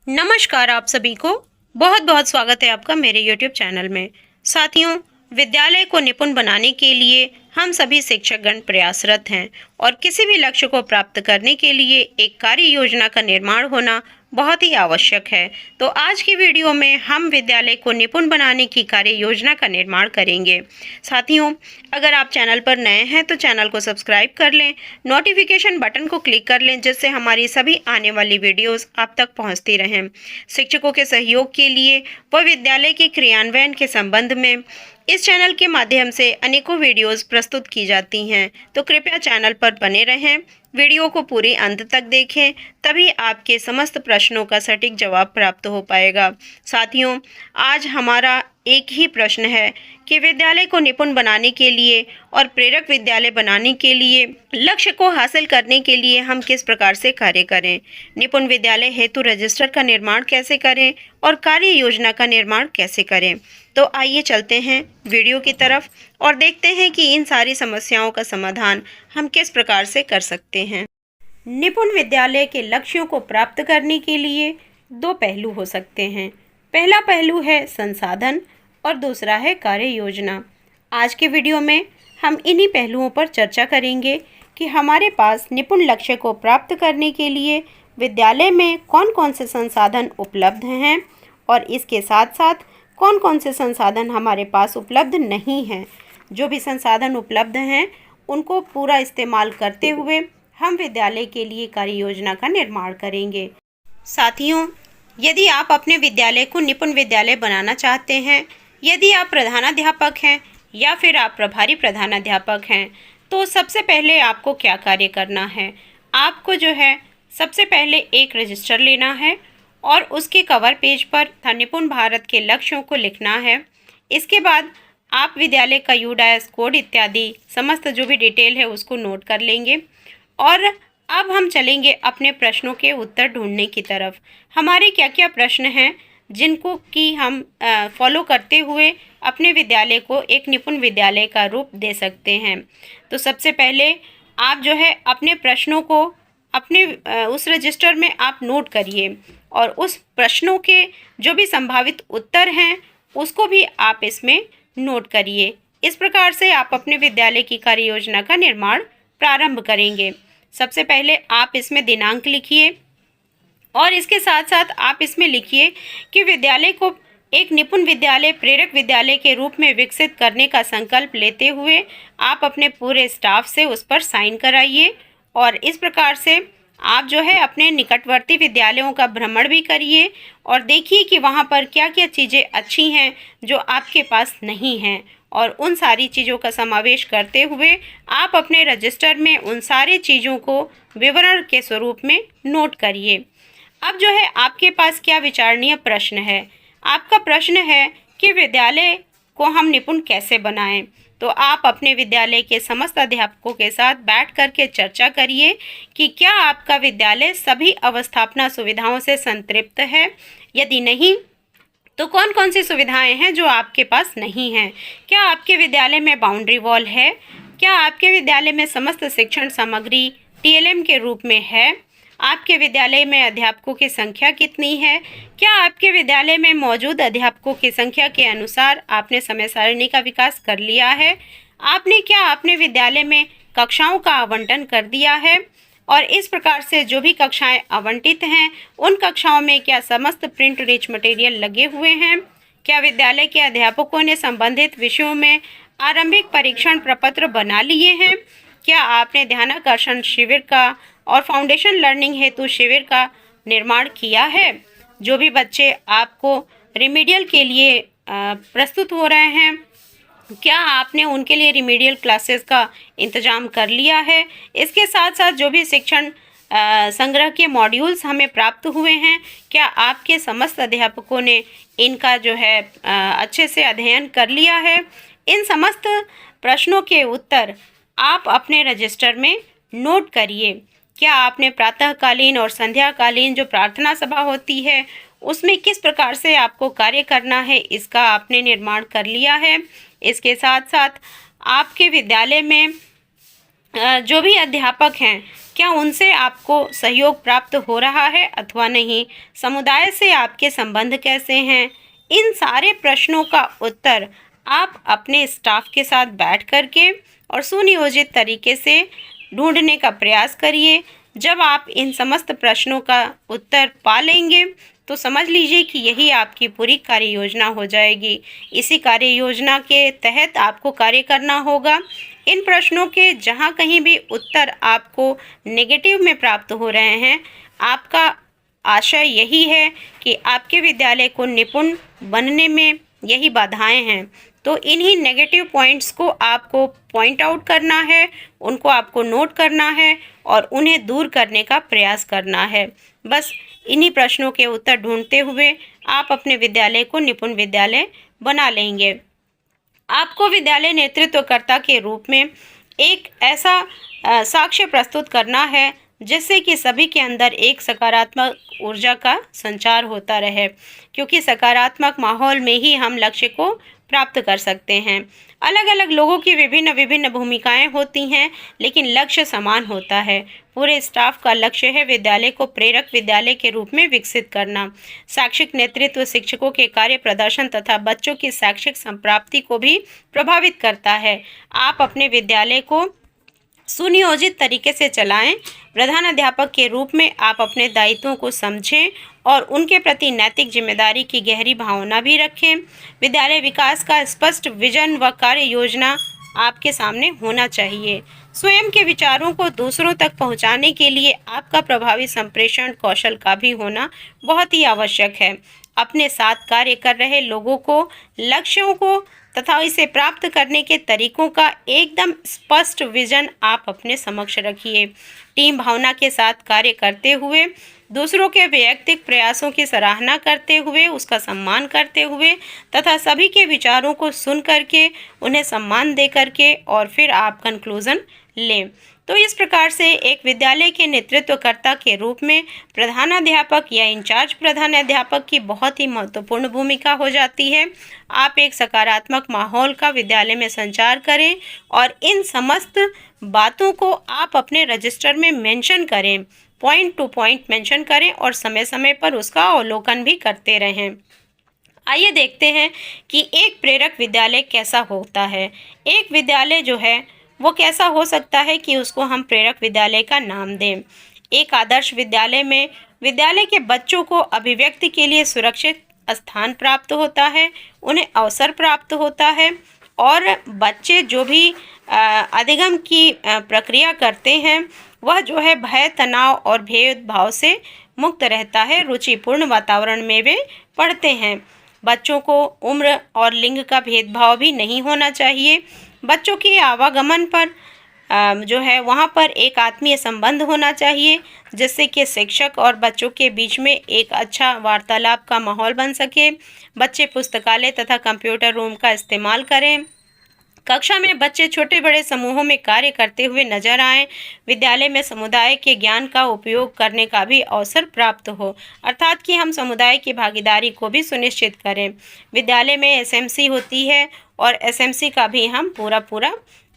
नमस्कार आप सभी को बहुत बहुत स्वागत है आपका मेरे YouTube चैनल में। साथियों, विद्यालय को निपुण बनाने के लिए हम सभी शिक्षकगण प्रयासरत हैं और किसी भी लक्ष्य को प्राप्त करने के लिए एक कार्य योजना का निर्माण होना बहुत ही आवश्यक है। तो आज की वीडियो में हम विद्यालय को निपुण बनाने की कार्य योजना का निर्माण करेंगे। साथियों, अगर आप चैनल पर नए हैं तो चैनल को सब्सक्राइब कर लें, नोटिफिकेशन बटन को क्लिक कर लें जिससे हमारी सभी आने वाली वीडियोस आप तक पहुंचती रहें। शिक्षकों के सहयोग के लिए व विद्यालय के क्रियान्वयन के संबंध में इस चैनल के माध्यम से अनेकों वीडियोस प्रस्तुत की जाती हैं, तो कृपया चैनल पर बने रहें, वीडियो को पूरे अंत तक देखें, तभी आपके समस्त प्रश्नों का सटीक जवाब प्राप्त हो पाएगा। साथियों, आज हमारा एक ही प्रश्न है कि विद्यालय को निपुण बनाने के लिए और प्रेरक विद्यालय बनाने के लिए लक्ष्य को हासिल करने के लिए हम किस प्रकार से कार्य करें। निपुण विद्यालय हेतु रजिस्टर का निर्माण कैसे करें और कार्य योजना का निर्माण कैसे करें। तो आइए चलते हैं वीडियो की तरफ और देखते हैं कि इन सारी समस्याओं का समाधान हम किस प्रकार से कर सकते हैं। निपुण विद्यालय के लक्ष्यों को प्राप्त करने के लिए दो पहलू हो सकते हैं। पहला पहलू है संसाधन और दूसरा है कार्य योजना। आज के वीडियो में हम इन्हीं पहलुओं पर चर्चा करेंगे कि हमारे पास निपुण लक्ष्य को प्राप्त करने के लिए विद्यालय में कौन कौन से संसाधन उपलब्ध हैं और इसके साथ साथ कौन कौन से संसाधन हमारे पास उपलब्ध नहीं हैं। जो भी संसाधन उपलब्ध हैं उनको पूरा इस्तेमाल करते हुए हम विद्यालय के लिए कार्य योजना का निर्माण करेंगे। साथियों, यदि आप अपने विद्यालय को निपुण विद्यालय बनाना चाहते हैं, यदि आप प्रधानाध्यापक हैं या फिर आप प्रभारी प्रधानाध्यापक हैं, तो सबसे पहले आपको क्या कार्य करना है। आपको जो है सबसे पहले एक रजिस्टर लेना है और उसके कवर पेज पर निपुण भारत के लक्ष्यों को लिखना है। इसके बाद आप विद्यालय का यूडायस कोड इत्यादि समस्त जो भी डिटेल है उसको नोट कर लेंगे और अब हम चलेंगे अपने प्रश्नों के उत्तर ढूंढने की तरफ। हमारे क्या क्या प्रश्न हैं जिनको कि हम फॉलो करते हुए अपने विद्यालय को एक निपुण विद्यालय का रूप दे सकते हैं। तो सबसे पहले आप जो है अपने प्रश्नों को अपने उस रजिस्टर में आप नोट करिए और उस प्रश्नों के जो भी संभावित उत्तर हैं उसको भी आप इसमें नोट करिए। इस प्रकार से आप अपने विद्यालय की कार्य योजना का निर्माण प्रारंभ करेंगे। सबसे पहले आप इसमें दिनांक लिखिए और इसके साथ साथ आप इसमें लिखिए कि विद्यालय को एक निपुण विद्यालय प्रेरक विद्यालय के रूप में विकसित करने का संकल्प लेते हुए आप अपने पूरे स्टाफ से उस पर साइन कराइए और इस प्रकार से आप जो है अपने निकटवर्ती विद्यालयों का भ्रमण भी करिए और देखिए कि वहाँ पर क्या क्या चीज़ें अच्छी हैं जो आपके पास नहीं हैं और उन सारी चीज़ों का समावेश करते हुए आप अपने रजिस्टर में उन सारी चीज़ों को विवरण के स्वरूप में नोट करिए। अब जो है आपके पास क्या विचारणीय प्रश्न है। आपका प्रश्न है कि विद्यालय को हम निपुण कैसे बनाएं। तो आप अपने विद्यालय के समस्त अध्यापकों के साथ बैठ करके चर्चा करिए कि क्या आपका विद्यालय सभी अवस्थापना सुविधाओं से संतृप्त है। यदि नहीं तो कौन कौन सी सुविधाएं हैं जो आपके पास नहीं हैं। क्या आपके विद्यालय में बाउंड्री वॉल है, क्या आपके विद्यालय में समस्त शिक्षण सामग्री टीएलएम के रूप में है, आपके विद्यालय में अध्यापकों की संख्या कितनी है, क्या आपके विद्यालय में मौजूद अध्यापकों की संख्या के अनुसार आपने समय सारिणी का विकास कर लिया है, आपने क्या अपने विद्यालय में कक्षाओं का आवंटन कर दिया है और इस प्रकार से जो भी कक्षाएं आवंटित हैं उन कक्षाओं में क्या समस्त प्रिंट रिच मटेरियल लगे हुए हैं, क्या विद्यालय के अध्यापकों ने संबंधित विषयों में आरंभिक परीक्षण प्रपत्र बना लिए हैं, क्या आपने ध्यानाकर्षण शिविर का और फाउंडेशन लर्निंग हेतु शिविर का निर्माण किया है। जो भी बच्चे आपको रिमीडियल के लिए प्रस्तुत हो रहे हैं, क्या आपने उनके लिए रिमीडियल क्लासेस का इंतजाम कर लिया है। इसके साथ साथ जो भी शिक्षण संग्रह के मॉड्यूल्स हमें प्राप्त हुए हैं, क्या आपके समस्त अध्यापकों ने इनका जो है अच्छे से अध्ययन कर लिया है। इन समस्त प्रश्नों के उत्तर आप अपने रजिस्टर में नोट करिए। क्या आपने प्रातःकालीन और संध्याकालीन जो प्रार्थना सभा होती है उसमें किस प्रकार से आपको कार्य करना है, इसका आपने निर्माण कर लिया है। इसके साथ साथ आपके विद्यालय में जो भी अध्यापक हैं, क्या उनसे आपको सहयोग प्राप्त हो रहा है अथवा नहीं? समुदाय से आपके संबंध कैसे हैं? इन सारे प्रश्नों का उत्तर आप अपने स्टाफ के साथ बैठ कर के और सुनियोजित तरीके से ढूंढने का प्रयास करिए। जब आप इन समस्त प्रश्नों का उत्तर पा लेंगे तो समझ लीजिए कि यही आपकी पूरी कार्य योजना हो जाएगी। इसी कार्य योजना के तहत आपको कार्य करना होगा। इन प्रश्नों के जहाँ कहीं भी उत्तर आपको नेगेटिव में प्राप्त हो रहे हैं, आपका आशय यही है कि आपके विद्यालय को निपुण बनने में यही बाधाएं हैं। तो इन्हीं नेगेटिव पॉइंट्स को आपको पॉइंट आउट करना है, उनको आपको नोट करना है और उन्हें दूर करने का प्रयास करना है। बस इन्हीं प्रश्नों के उत्तर ढूंढते हुए आप अपने विद्यालय को निपुण विद्यालय बना लेंगे। आपको विद्यालय नेतृत्वकर्ता के रूप में एक ऐसा साक्ष्य प्रस्तुत करना है जिससे कि सभी के अंदर एक सकारात्मक ऊर्जा का संचार होता रहे, क्योंकि सकारात्मक माहौल में ही हम लक्ष्य को प्राप्त कर सकते हैं। अलग अलग लोगों की विभिन्न विभिन्न भूमिकाएं होती हैं, लेकिन लक्ष्य समान होता है। पूरे स्टाफ का लक्ष्य है विद्यालय को प्रेरक विद्यालय के रूप में विकसित करना। शैक्षिक नेतृत्व शिक्षकों के कार्य प्रदर्शन तथा बच्चों की शैक्षिक संप्राप्ति को भी प्रभावित करता है। आप अपने विद्यालय को सुनियोजित तरीके से चलाएं। प्रधान अध्यापक के रूप में आप अपने दायित्वों को समझें और उनके प्रति नैतिक जिम्मेदारी की गहरी भावना भी रखें। विद्यालय विकास का स्पष्ट विजन व कार्य योजना आपके सामने होना चाहिए। स्वयं के विचारों को दूसरों तक पहुंचाने के लिए आपका प्रभावी संप्रेषण कौशल का भी होना बहुत ही आवश्यक है। अपने साथ कार्य कर रहे लोगों को लक्ष्यों को तथा इसे प्राप्त करने के तरीकों का एकदम स्पष्ट विजन आप अपने समक्ष रखिए। टीम भावना के साथ कार्य करते हुए, दूसरों के वैयक्तिक प्रयासों की सराहना करते हुए, उसका सम्मान करते हुए तथा सभी के विचारों को सुन करके उन्हें सम्मान दे करके और फिर आप कंक्लूजन लें। तो इस प्रकार से एक विद्यालय के नेतृत्वकर्ता के रूप में प्रधानाध्यापक या इंचार्ज प्रधानाध्यापक की बहुत ही महत्वपूर्ण भूमिका हो जाती है। आप एक सकारात्मक माहौल का विद्यालय में संचार करें और इन समस्त बातों को आप अपने रजिस्टर में मेंशन करें, पॉइंट टू पॉइंट मेंशन करें और समय समय पर उसका अवलोकन भी करते रहें। आइए देखते हैं कि एक प्रेरक विद्यालय कैसा होता है। एक विद्यालय जो है वो कैसा हो सकता है कि उसको हम प्रेरक विद्यालय का नाम दें। एक आदर्श विद्यालय में विद्यालय के बच्चों को अभिव्यक्ति के लिए सुरक्षित स्थान प्राप्त होता है, उन्हें अवसर प्राप्त होता है और बच्चे जो भी अधिगम की प्रक्रिया करते हैं वह जो है भय, तनाव और भेदभाव से मुक्त रहता है। रुचिपूर्ण वातावरण में वे पढ़ते हैं। बच्चों को उम्र और लिंग का भेदभाव भी नहीं होना चाहिए। बच्चों के आवागमन पर जो है वहाँ पर एक आत्मीय संबंध होना चाहिए, जिससे कि शिक्षक और बच्चों के बीच में एक अच्छा वार्तालाप का माहौल बन सके। बच्चे पुस्तकालय तथा कंप्यूटर रूम का इस्तेमाल करें। कक्षा में बच्चे छोटे बड़े समूहों में कार्य करते हुए नजर आएं। विद्यालय में समुदाय के ज्ञान का उपयोग करने का भी अवसर प्राप्त हो, अर्थात कि हम समुदाय की भागीदारी को भी सुनिश्चित करें। विद्यालय में एसएमसी होती है और एसएमसी का भी हम पूरा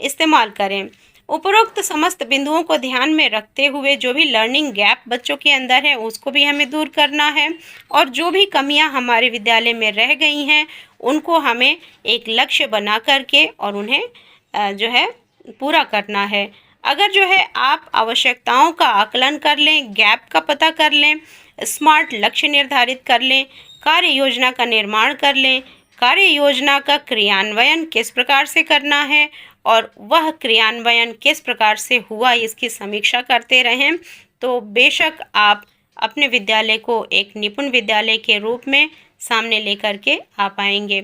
इस्तेमाल करें। उपरोक्त समस्त बिंदुओं को ध्यान में रखते हुए जो भी लर्निंग गैप बच्चों के अंदर है उसको भी हमें दूर करना है और जो भी कमियां हमारे विद्यालय में रह गई हैं उनको हमें एक लक्ष्य बना करके और उन्हें जो है पूरा करना है। अगर जो है आप आवश्यकताओं का आकलन कर लें, गैप का पता कर लें, स्मार्ट लक्ष्य निर्धारित कर लें, कार्य योजना का निर्माण कर लें, कार्य योजना का क्रियान्वयन किस प्रकार से करना है और वह क्रियान्वयन किस प्रकार से हुआ इसकी समीक्षा करते रहें, तो बेशक आप अपने विद्यालय को एक निपुण विद्यालय के रूप में सामने लेकर के आ पाएंगे।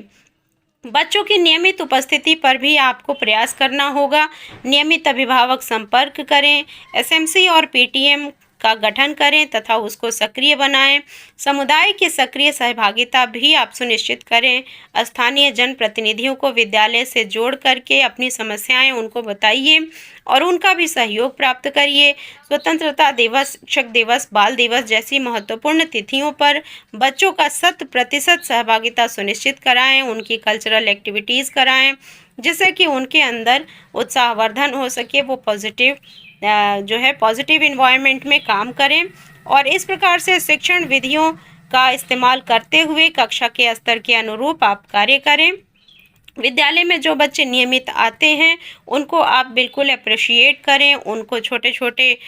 बच्चों की नियमित उपस्थिति पर भी आपको प्रयास करना होगा। नियमित अभिभावक संपर्क करें। एसएमसी और पीटीएम का गठन करें तथा उसको सक्रिय बनाएं। समुदाय की सक्रिय सहभागिता भी आप सुनिश्चित करें। स्थानीय जनप्रतिनिधियों को विद्यालय से जोड़ करके अपनी समस्याएं उनको बताइए और उनका भी सहयोग प्राप्त करिए। स्वतंत्रता दिवस, शिक्षक दिवस, बाल दिवस जैसी महत्वपूर्ण तिथियों पर बच्चों का 100% सहभागिता सुनिश्चित कराएं, उनकी कल्चरल एक्टिविटीज़ कराएं, जिससे कि उनके अंदर उत्साहवर्धन हो सके, वो पॉजिटिव इन्वायरमेंट में काम करें। और इस प्रकार से शिक्षण विधियों का इस्तेमाल करते हुए कक्षा के स्तर के अनुरूप आप कार्य करें। विद्यालय में जो बच्चे नियमित आते हैं उनको आप बिल्कुल अप्रिशिएट करें, उनको छोटे छोटे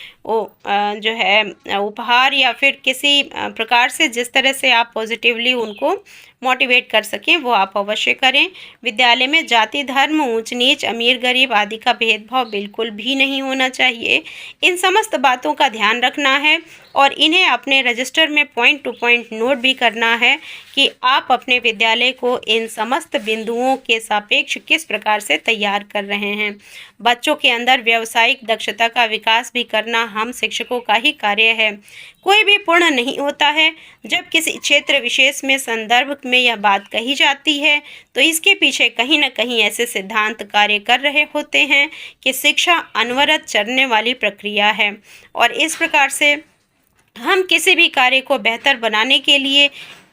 उपहार या फिर किसी प्रकार से जिस तरह से आप पॉजिटिवली उनको मोटिवेट कर सकें वो आप अवश्य करें। विद्यालय में जाति, धर्म, ऊंच नीच, अमीर गरीब आदि का भेदभाव बिल्कुल भी नहीं होना चाहिए। इन समस्त बातों का ध्यान रखना है और इन्हें अपने रजिस्टर में पॉइंट टू पॉइंट नोट भी करना है कि आप अपने विद्यालय को इन समस्त बिंदुओं के सापेक्ष किस प्रकार से तैयार कर रहे हैं। बच्चों के अंदर व्यावसायिक दक्षता का विकास भी करना हम शिक्षकों का ही कार्य है। कोई भी पूर्ण नहीं होता है। जब किसी क्षेत्र विशेष में संदर्भ में यह बात कही जाती है तो इसके पीछे कहीं न कहीं ऐसे सिद्धांत कार्य कर रहे होते हैं कि शिक्षा अनवरत चलने वाली प्रक्रिया है और इस प्रकार से हम किसी भी कार्य को बेहतर बनाने के लिए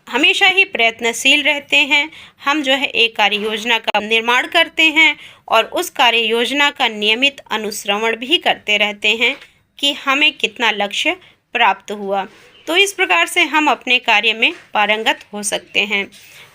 हमेशा ही प्रयत्नशील रहते हैं। हम एक कार्य योजना का निर्माण करते हैं और उस कार्य योजना का नियमित अनुश्रवण भी करते रहते हैं कि हमें कितना लक्ष्य प्राप्त हुआ। तो इस प्रकार से हम अपने कार्य में पारंगत हो सकते हैं।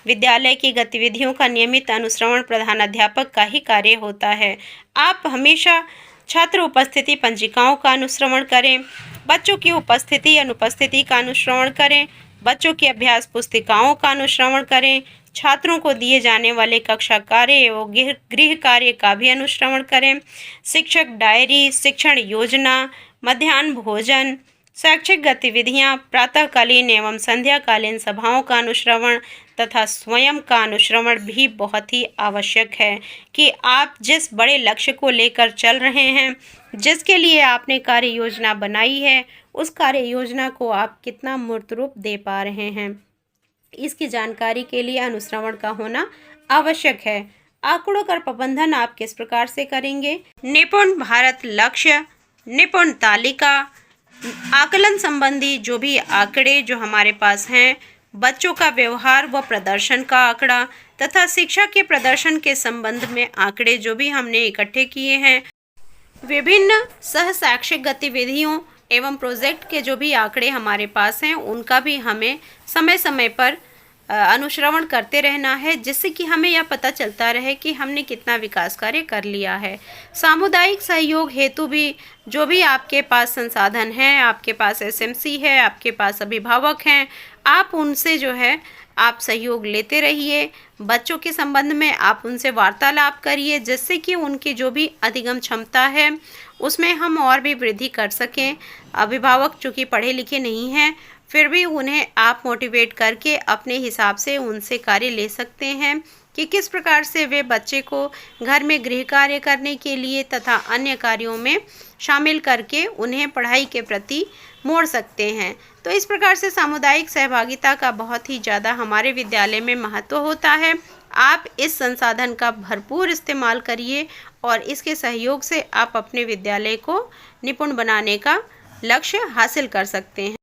विद्यालय की गतिविधियों का नियमित अनुश्रवण प्रधानाध्यापक का ही कार्य होता है। आप हमेशा छात्र उपस्थिति पंजिकाओं का अनुश्रवण करें, बच्चों की उपस्थिति अनुपस्थिति का अनुश्रवण करें, बच्चों की अभ्यास पुस्तिकाओं का अनुश्रवण करें, छात्रों को दिए जाने वाले कक्षा कार्य एवं गृह कार्य का भी अनुश्रवण करें, शिक्षक डायरी, शिक्षण योजना, मध्याह्न भोजन, शैक्षिक गतिविधियां, प्रातःकालीन एवं संध्याकालीन सभाओं का अनुश्रवण तथा स्वयं का अनुश्रवण भी बहुत ही आवश्यक है कि आप जिस बड़े लक्ष्य को लेकर चल रहे हैं, जिसके लिए आपने कार्य योजना बनाई है, उस कार्य योजना को आप कितना मूर्त रूप दे पा रहे हैं, इसकी जानकारी के लिए अनुश्रवण का होना आवश्यक है। आंकड़ों का प्रबंधन आप किस प्रकार से करेंगे? निपुण भारत लक्ष्य, निपुण तालिका, आकलन संबंधी जो भी आंकड़े जो हमारे पास हैं, बच्चों का व्यवहार व प्रदर्शन का आंकड़ा तथा शिक्षा के प्रदर्शन के संबंध में आंकड़े जो भी हमने इकट्ठे किए हैं, विभिन्न सह शैक्षिक गतिविधियों एवं प्रोजेक्ट के जो भी आंकड़े हमारे पास हैं उनका भी हमें समय समय पर अनुश्रवण करते रहना है, जिससे कि हमें यह पता चलता रहे कि हमने कितना विकास कार्य कर लिया है। सामुदायिक सहयोग हेतु भी जो भी आपके पास संसाधन हैं, आपके पास एसएमसी है, आपके पास अभिभावक हैं, आप उनसे आप सहयोग लेते रहिए। बच्चों के संबंध में आप उनसे वार्तालाप करिए, जिससे कि उनकी जो भी अधिगम क्षमता है उसमें हम और भी वृद्धि कर सकें। अभिभावक चूँकि पढ़े लिखे नहीं हैं, फिर भी उन्हें आप मोटिवेट करके अपने हिसाब से उनसे कार्य ले सकते हैं कि किस प्रकार से वे बच्चे को घर में गृह कार्य करने के लिए तथा अन्य कार्यों में शामिल करके उन्हें पढ़ाई के प्रति मोड़ सकते हैं। तो इस प्रकार से सामुदायिक सहभागिता का बहुत ही ज़्यादा हमारे विद्यालय में महत्व होता है। आप इस संसाधन का भरपूर इस्तेमाल करिए और इसके सहयोग से आप अपने विद्यालय को निपुण बनाने का लक्ष्य हासिल कर सकते हैं।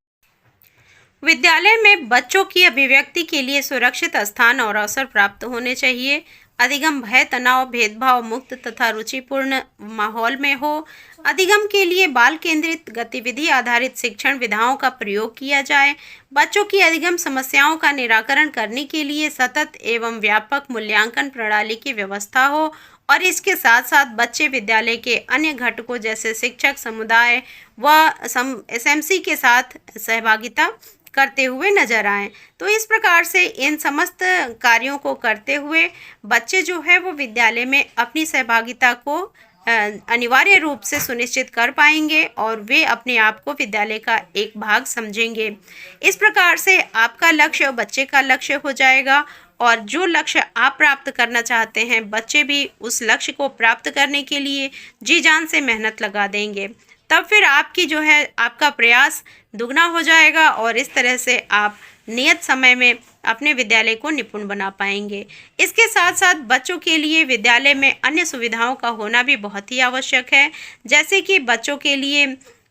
विद्यालय में बच्चों की अभिव्यक्ति के लिए सुरक्षित स्थान और अवसर प्राप्त होने चाहिए। अधिगम भय, तनाव, भेदभाव मुक्त तथा रुचिपूर्ण माहौल में हो। अधिगम के लिए बाल केंद्रित गतिविधि आधारित शिक्षण विधाओं का प्रयोग किया जाए। बच्चों की अधिगम समस्याओं का निराकरण करने के लिए सतत एवं व्यापक मूल्यांकन प्रणाली की व्यवस्था हो और इसके साथ साथ बच्चे विद्यालय के अन्य घटकों जैसे शिक्षक समुदाय व एसएमसी के साथ सहभागिता करते हुए नजर आएं। तो इस प्रकार से इन समस्त कार्यों को करते हुए बच्चे वो विद्यालय में अपनी सहभागिता को अनिवार्य रूप से सुनिश्चित कर पाएंगे और वे अपने आप को विद्यालय का एक भाग समझेंगे। इस प्रकार से आपका लक्ष्य बच्चे का लक्ष्य हो जाएगा और जो लक्ष्य आप प्राप्त करना चाहते हैं, बच्चे भी उस लक्ष्य को प्राप्त करने के लिए जी जान से मेहनत लगा देंगे। तब फिर आपकी जो है आपका प्रयास दुगना हो जाएगा और इस तरह से आप नियत समय में अपने विद्यालय को निपुण बना पाएंगे। इसके साथ साथ बच्चों के लिए विद्यालय में अन्य सुविधाओं का होना भी बहुत ही आवश्यक है, जैसे कि बच्चों के लिए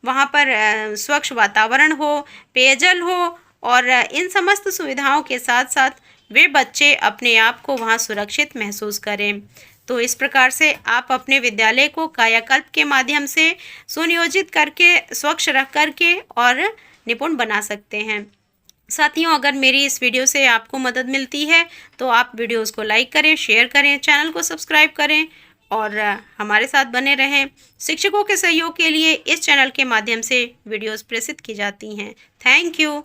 वहाँ पर स्वच्छ वातावरण हो, पेयजल हो और इन समस्त सुविधाओं के साथ साथ वे बच्चे अपने आप को वहाँ सुरक्षित महसूस करें। तो इस प्रकार से आप अपने विद्यालय को कायाकल्प के माध्यम से सुनियोजित करके, स्वच्छ रख करके और निपुण बना सकते हैं। साथियों, अगर मेरी इस वीडियो से आपको मदद मिलती है तो आप वीडियोस को लाइक करें, शेयर करें, चैनल को सब्सक्राइब करें और हमारे साथ बने रहें। शिक्षकों के सहयोग के लिए इस चैनल के माध्यम से वीडियोस प्रसारित की जाती हैं। Thank you.